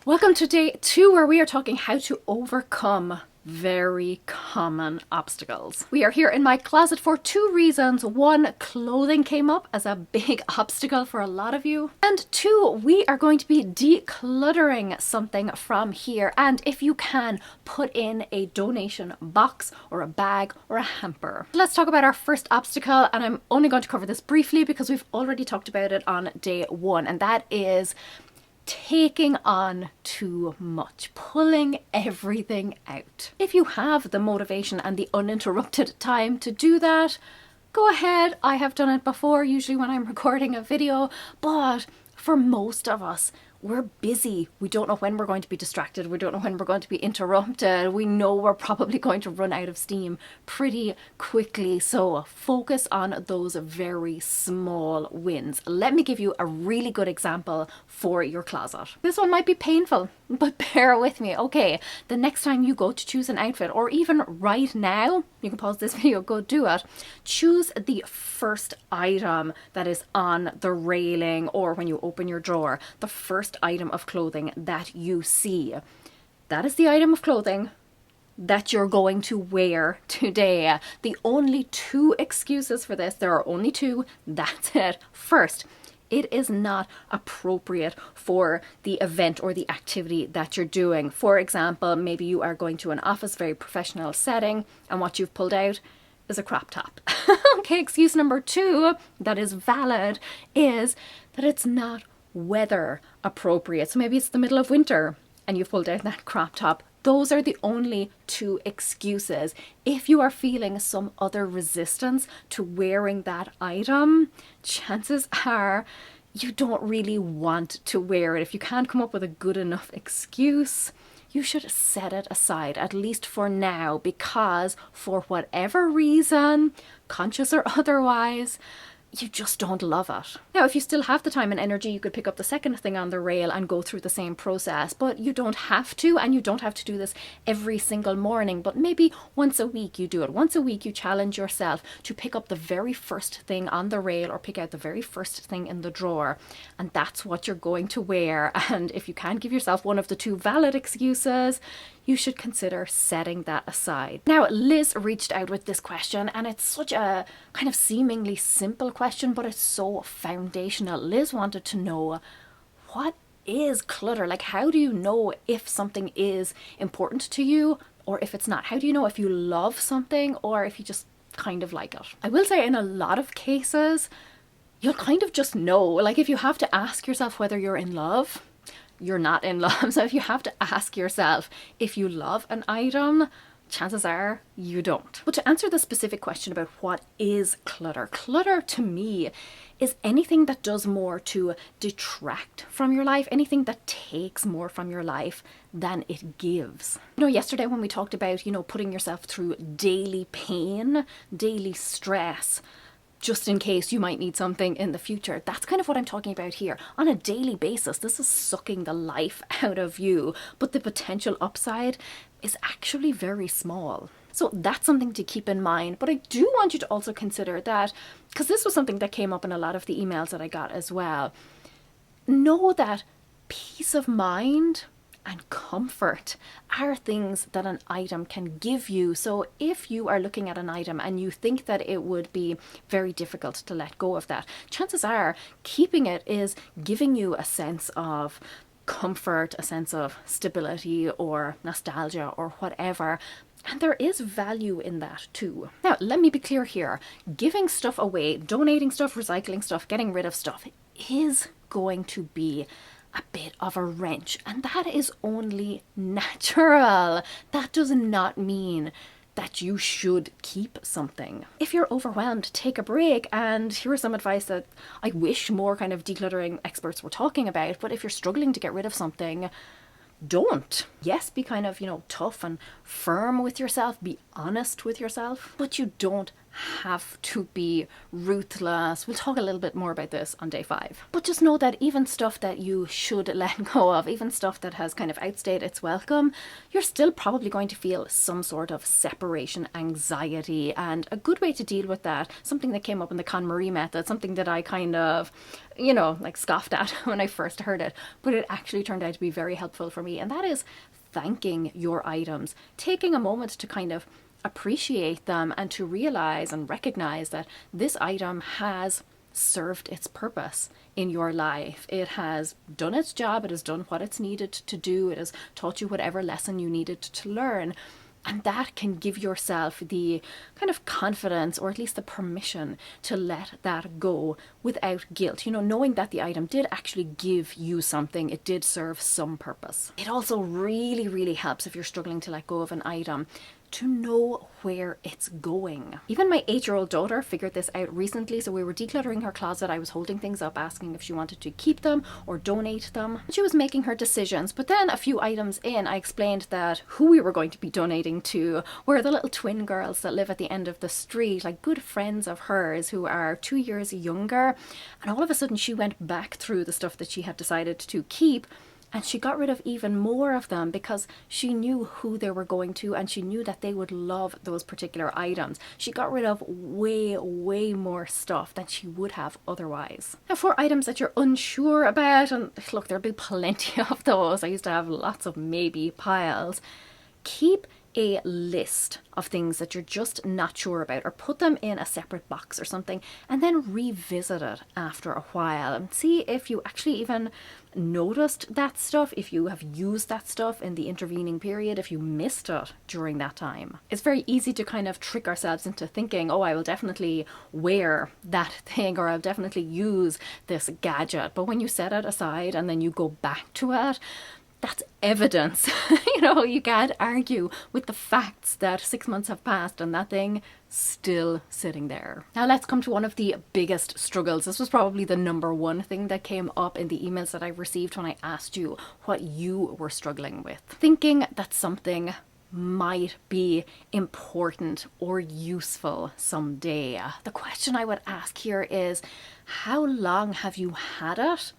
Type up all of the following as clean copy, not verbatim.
Welcome to day 2 where we are talking how to overcome very common obstacles. We are here in my closet for 2 reasons. 1, clothing came up as a big obstacle for a lot of you. And 2, we are going to be decluttering something from here. And if you can, put in a donation box or a bag or a hamper. Let's talk about our first obstacle, and I'm only going to cover this briefly because we've already talked about it on day 1, and that is taking on too much, pulling everything out. If you have the motivation and the uninterrupted time to do that, go ahead. I have done it before, usually when I'm recording a video, but for most of us, we're busy. We don't know when we're going to be distracted. We don't know when we're going to be interrupted. We know we're probably going to run out of steam pretty quickly. So focus on those very small wins. Let me give you a really good example for your closet. This one might be painful, but bear with me. Okay, the next time you go to choose an outfit, or even right now, you can pause this video, go do it. Choose the first item that is on the railing, or when you open your drawer, the first item of clothing that you see. That is the item of clothing that you're going to wear today. The only 2 excuses for this, there are only 2, that's it. First, it is not appropriate for the event or the activity that you're doing. For example, maybe you are going to an office, very professional setting, and what you've pulled out is a crop top. Okay, excuse number 2 that is valid is that it's not weather appropriate. So maybe it's the middle of winter and you've pulled out that crop top. Those are the only 2 excuses. If you are feeling some other resistance to wearing that item, chances are you don't really want to wear it. If you can't come up with a good enough excuse, you should set it aside, at least for now, because for whatever reason, conscious or otherwise, you just don't love it. Now, if you still have the time and energy, you could pick up the second thing on the rail and go through the same process, but you don't have to, and you don't have to do this every single morning, but maybe once a week you do it. Once a week you challenge yourself to pick up the very first thing on the rail or pick out the very first thing in the drawer, and that's what you're going to wear. And if you can't give yourself one of the 2 valid excuses, you should consider setting that aside. Now, Liz reached out with this question, and it's such a kind of seemingly simple question, but it's so foundational. Liz wanted to know, what is clutter? Like, how do you know if something is important to you or if it's not? How do you know if you love something or if you just kind of like it? I will say in a lot of cases, you'll kind of just know. Like, if you have to ask yourself whether you're in love, you're not in love. So if you have to ask yourself if you love an item, chances are you don't. But to answer the specific question about what is clutter, clutter to me is anything that does more to detract from your life, anything that takes more from your life than it gives. You know, yesterday when we talked about, putting yourself through daily pain, daily stress, just in case you might need something in the future. That's kind of what I'm talking about here. On a daily basis, this is sucking the life out of you, but the potential upside is actually very small. So that's something to keep in mind. But I do want you to also consider that, because this was something that came up in a lot of the emails that I got as well. Know that peace of mind and comfort are things that an item can give you. So if you are looking at an item and you think that it would be very difficult to let go of that, chances are keeping it is giving you a sense of comfort, a sense of stability or nostalgia or whatever. And there is value in that too. Now, let me be clear here. Giving stuff away, donating stuff, recycling stuff, getting rid of stuff is going to be a bit of a wrench, and that is only natural. That does not mean that you should keep something. If you're overwhelmed, take a break. And here is some advice that I wish more kind of decluttering experts were talking about. But if you're struggling to get rid of something, don't. Yes, be kind of, tough and firm with yourself, be honest with yourself, but you don't have to be ruthless. We'll talk a little bit more about this on day 5. But just know that even stuff that you should let go of, even stuff that has kind of outstayed its welcome, you're still probably going to feel some sort of separation anxiety. And a good way to deal with that, something that came up in the KonMari method, something that I kind of, you know, like scoffed at when I first heard it, but it actually turned out to be very helpful for me. And that is thanking your items, taking a moment to kind of appreciate them and to realize and recognize that this item has served its purpose in your life. It has done its job. It has done what it's needed to do. It has taught you whatever lesson you needed to learn. And that can give yourself the kind of confidence, or at least the permission, to let that go without guilt. You know, knowing that the item did actually give you something, it did serve some purpose. It also really, really helps if you're struggling to let go of an item to know where it's going. Even my 8-year-old daughter figured this out recently. So we were decluttering her closet. I was holding things up, asking if she wanted to keep them or donate them. She was making her decisions, but then a few items in, I explained that who we were going to be donating to were the little twin girls that live at the end of the street, like good friends of hers who are 2 years younger. And all of a sudden she went back through the stuff that she had decided to keep, and she got rid of even more of them because she knew who they were going to, and she knew that they would love those particular items. She got rid of way, way more stuff than she would have otherwise. Now, for items that you're unsure about, and look, there'll be plenty of those. I used to have lots of maybe piles. Keep a list of things that you're just not sure about, or put them in a separate box or something, and then revisit it after a while and see if you actually even noticed that stuff, if you have used that stuff in the intervening period, if you missed it during that time. It's very easy to kind of trick ourselves into thinking, oh, I will definitely wear that thing, or I'll definitely use this gadget. But when you set it aside and then you go back to it, that's evidence. You know, you can't argue with the facts that 6 months have passed and that thing still sitting there. Now let's come to one of the biggest struggles. This was probably the number one thing that came up in the emails that I received when I asked you what you were struggling with. Thinking that something might be important or useful someday. The question I would ask here is, how long have you had it?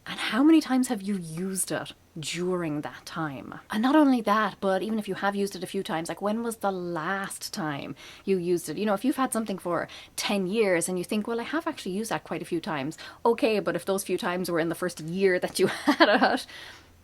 And how many times have you used it during that time? And not only that, but even if you have used it a few times, like when was the last time you used it? You know, if you've had something for 10 years and you think, well, I have actually used that quite a few times. Okay, but if those few times were in the first year that you had it,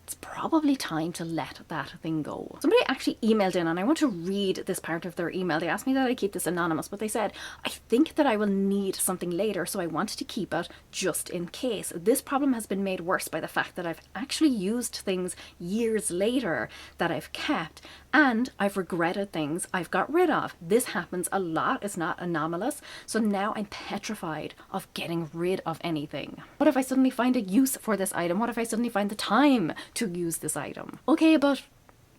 it's probably time to let that thing go. Somebody actually emailed in, and I want to read this part of their email. They asked me that I keep this anonymous, but they said, I think that I will need something later, so I wanted to keep it just in case. This problem has been made worse by the fact that I've actually used things years later that I've kept, and I've regretted things I've got rid of. This happens a lot. It's not anomalous. So now I'm petrified of getting rid of anything. What if I suddenly find a use for this item? What if I suddenly find the time to use this item? Okay, but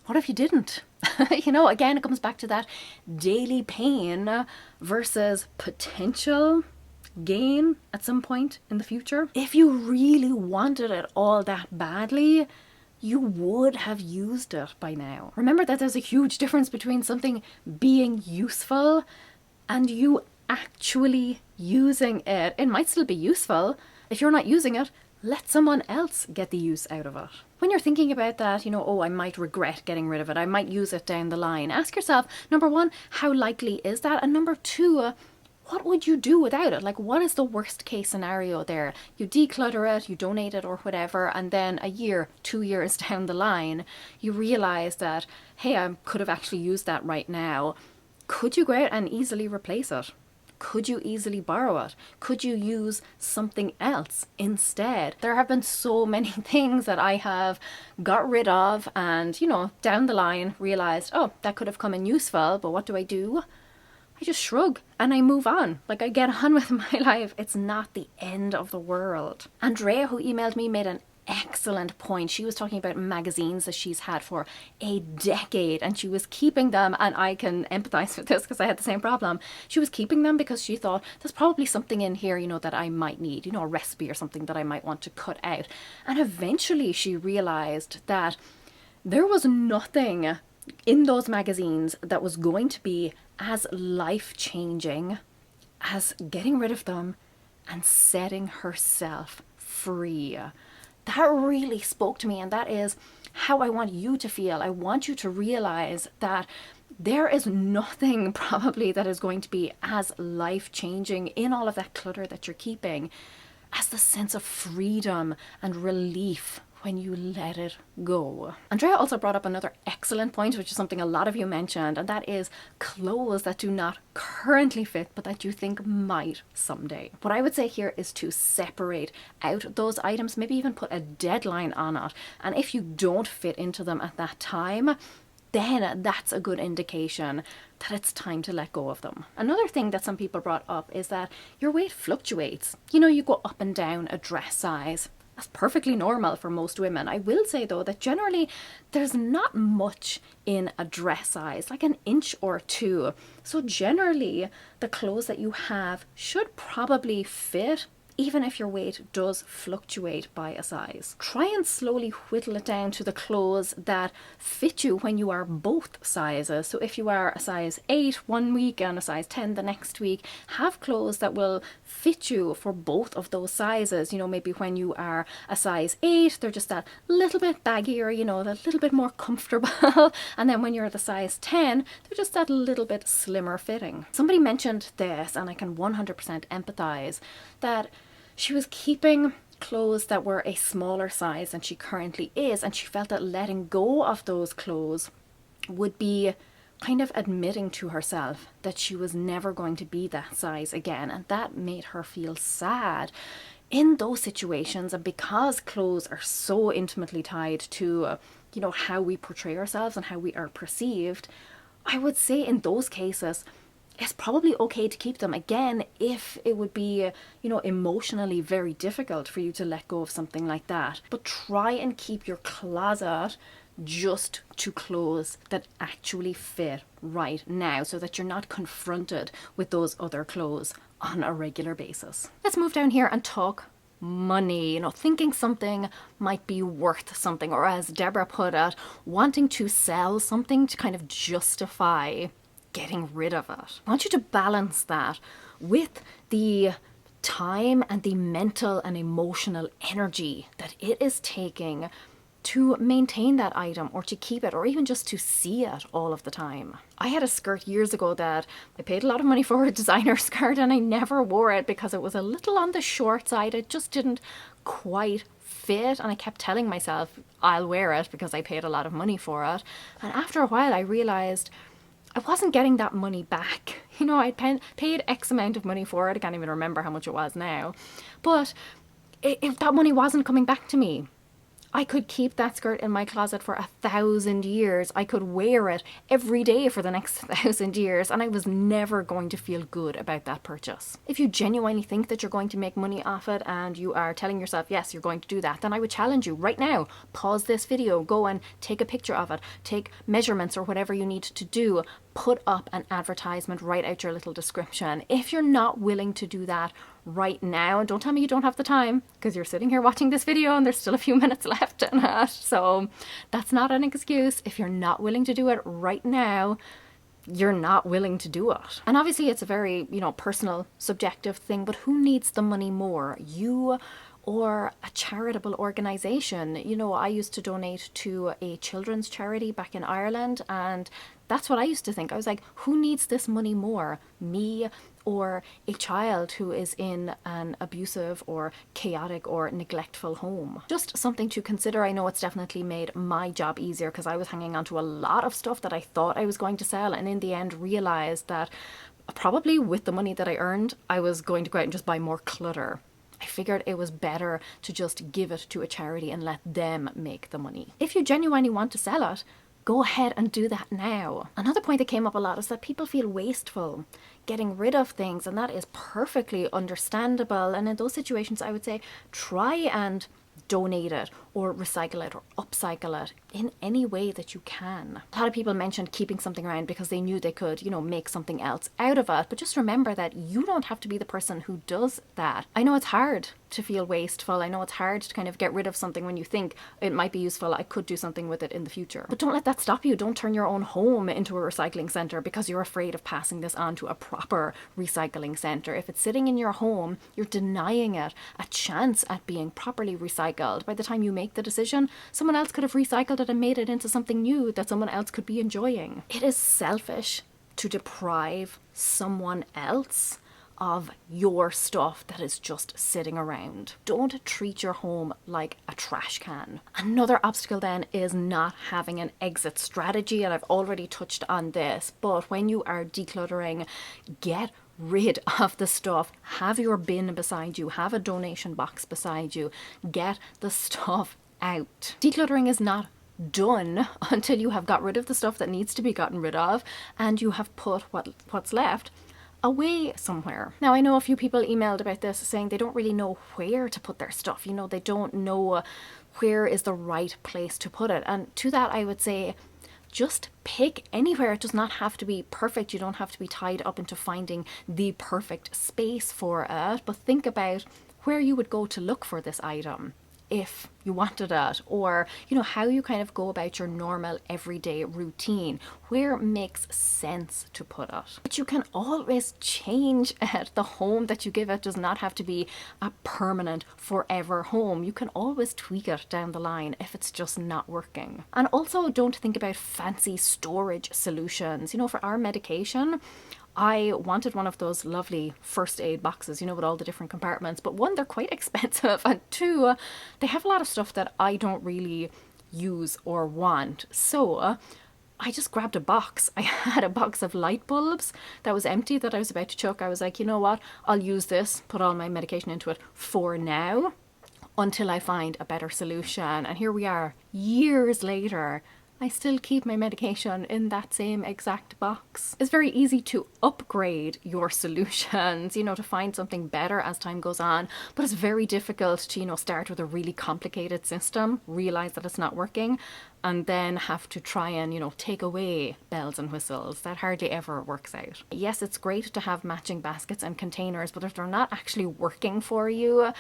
what if you didn't? You know, again, it comes back to that daily pain versus potential gain at some point in the future. If you really wanted it all that badly, you would have used it by now. Remember that there's a huge difference between something being useful and you actually using it. It might still be useful. If you're not using it, let someone else get the use out of it. When you're thinking about that, you know, oh, I might regret getting rid of it, I might use it down the line. Ask yourself, number one, how likely is that? And number two, what would you do without it? Like, what is the worst case scenario there? You declutter it, you donate it or whatever, and then a year, 2 years down the line, you realize that, hey, I could have actually used that right now. Could you go out and easily replace it? Could you easily borrow it? Could you use something else instead? There have been so many things that I have got rid of and, you know, down the line realized, oh, that could have come in useful, but what do? I just shrug and I move on. Like, I get on with my life. It's not the end of the world. Andrea, who emailed me, made an excellent point. She was talking about magazines that she's had for a decade and she was keeping them, and I can empathize with this because I had the same problem. She was keeping them because she thought there's probably something in here, you know, that I might need, you know, a recipe or something that I might want to cut out. And eventually she realized that there was nothing in those magazines that was going to be as life-changing as getting rid of them and setting herself free. That really spoke to me, and that is how I want you to feel. I want you to realize that there is nothing probably that is going to be as life-changing in all of that clutter that you're keeping as the sense of freedom and relief when you let it go. Andrea also brought up another excellent point, which is something a lot of you mentioned, and that is clothes that do not currently fit but that you think might someday. What I would say here is to separate out those items, maybe even put a deadline on it, and if you don't fit into them at that time, then that's a good indication that it's time to let go of them. Another thing that some people brought up is that your weight fluctuates. You know, you go up and down a dress size. That's perfectly normal for most women. I will say though that generally there's not much in a dress size, like an inch or two. So generally the clothes that you have should probably fit even if your weight does fluctuate by a size. Try and slowly whittle it down to the clothes that fit you when you are both sizes. So if you are a size 8 one week and a size 10 the next week, have clothes that will fit you for both of those sizes. You know, maybe when you are a size 8, they're just that little bit baggier, you know, that little bit more comfortable. And then when you're the size 10, they're just that little bit slimmer fitting. Somebody mentioned this, and I can 100% empathize, that she was keeping clothes that were a smaller size than she currently is, and she felt that letting go of those clothes would be kind of admitting to herself that she was never going to be that size again, and that made her feel sad. In those situations, and because clothes are so intimately tied to you know, how we portray ourselves and how we are perceived, I would say in those cases it's probably okay to keep them, again, if it would be, you know, emotionally very difficult for you to let go of something like that. But try and keep your closet just to clothes that actually fit right now, so that you're not confronted with those other clothes on a regular basis. Let's move down here and talk money. You know, thinking something might be worth something, or as Deborah put it, wanting to sell something to kind of justify getting rid of it. I want you to balance that with the time and the mental and emotional energy that it is taking to maintain that item, or to keep it, or even just to see it all of the time. I had a skirt years ago that I paid a lot of money for, a designer skirt, and I never wore it because it was a little on the short side. It just didn't quite fit, and I kept telling myself I'll wear it because I paid a lot of money for it. And after a while I realized I wasn't getting that money back. You know, I'd paid X amount of money for it. I can't even remember how much it was now. But if that money wasn't coming back to me, I could keep that skirt in my closet for 1,000 years. I could wear it every day for the next 1,000 years, and I was never going to feel good about that purchase. If you genuinely think that you're going to make money off it and you are telling yourself, yes, you're going to do that, then I would challenge you right now, pause this video, go and take a picture of it, take measurements or whatever you need to do, put up an advertisement, write out your little description. If you're not willing to do that right now, and don't tell me you don't have the time, because you're sitting here watching this video and there's still a few minutes left in it, so that's not an excuse. If you're not willing to do it right now, you're not willing to do it. And obviously it's a very, you know, personal, subjective thing, but who needs the money more, you or a charitable organization? You know, I used to donate to a children's charity back in Ireland, and that's what I used to think. I was like, who needs this money more, me or a child who is in an abusive or chaotic or neglectful home? Just something to consider. I know it's definitely made my job easier, because I was hanging on to a lot of stuff that I thought I was going to sell, and in the end realized that probably with the money that I earned, I was going to go out and just buy more clutter. I figured it was better to just give it to a charity and let them make the money. If you genuinely want to sell it, go ahead and do that now. Another point that came up a lot is that people feel wasteful getting rid of things, and that is perfectly understandable. And in those situations, I would say try and donate it or recycle it or upcycle it in any way that you can. A lot of people mentioned keeping something around because they knew they could, you know, make something else out of it. But just remember that you don't have to be the person who does that. I know it's hard to feel wasteful. I know it's hard to kind of get rid of something when you think it might be useful. I could do something with it in the future. But don't let that stop you. Don't turn your own home into a recycling center because you're afraid of passing this on to a proper recycling center. If it's sitting in your home, you're denying it a chance at being properly recycled. By the time you make the decision, someone else could have recycled it and made it into something new that someone else could be enjoying. It is selfish to deprive someone else of your stuff that is just sitting around. Don't treat your home like a trash can. Another obstacle then is not having an exit strategy, and I've already touched on this, but when you are decluttering, get rid of the stuff. Have your bin beside you, have a donation box beside you, get the stuff out. Decluttering is not done until you have got rid of the stuff that needs to be gotten rid of and you have put what's left away somewhere. Now, I know a few people emailed about this saying they don't really know where to put their stuff. You know, they don't know where is the right place to put it. And to that, I would say, just pick anywhere. It does not have to be perfect. You don't have to be tied up into finding the perfect space for it, but think about where you would go to look for this item if you wanted it, or you know, how you kind of go about your normal everyday routine, where makes sense to put it. But you can always change it. The home that you give it does not have to be a permanent forever home. You can always tweak it down the line if it's just not working. And also, don't think about fancy storage solutions. You know, for our medication, I wanted one of those lovely first aid boxes, you know, with all the different compartments. But one, they're quite expensive. And two, they have a lot of stuff that I don't really use or want. So I just grabbed a box. I had a box of light bulbs that was empty that I was about to chuck. I was like, you know what? I'll use this, put all my medication into it for now until I find a better solution. And here we are, years later. I still keep my medication in that same exact box. It's very easy to upgrade your solutions, you know, to find something better as time goes on, but it's very difficult to, you know, start with a really complicated system, realize that it's not working, and then have to try and, you know, take away bells and whistles. That hardly ever works out. Yes, it's great to have matching baskets and containers, but if they're not actually working for you,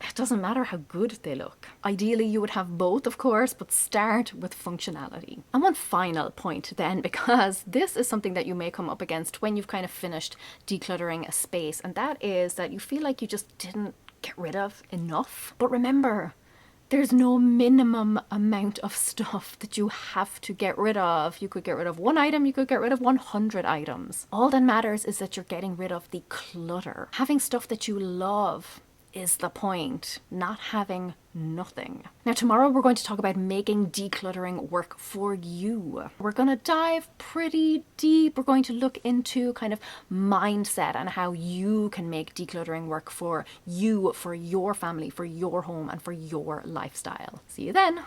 it doesn't matter how good they look. Ideally, you would have both, of course, but start with functionality. And one final point then, because this is something that you may come up against when you've kind of finished decluttering a space, and that is that you feel like you just didn't get rid of enough. But remember, there's no minimum amount of stuff that you have to get rid of. You could get rid of one item, you could get rid of 100 items. All that matters is that you're getting rid of the clutter. Having stuff that you love is the point, not having nothing. Now, tomorrow we're going to talk about making decluttering work for you. We're going to dive pretty deep. We're going to look into kind of mindset and how you can make decluttering work for you, for your family, for your home, and for your lifestyle. See you then.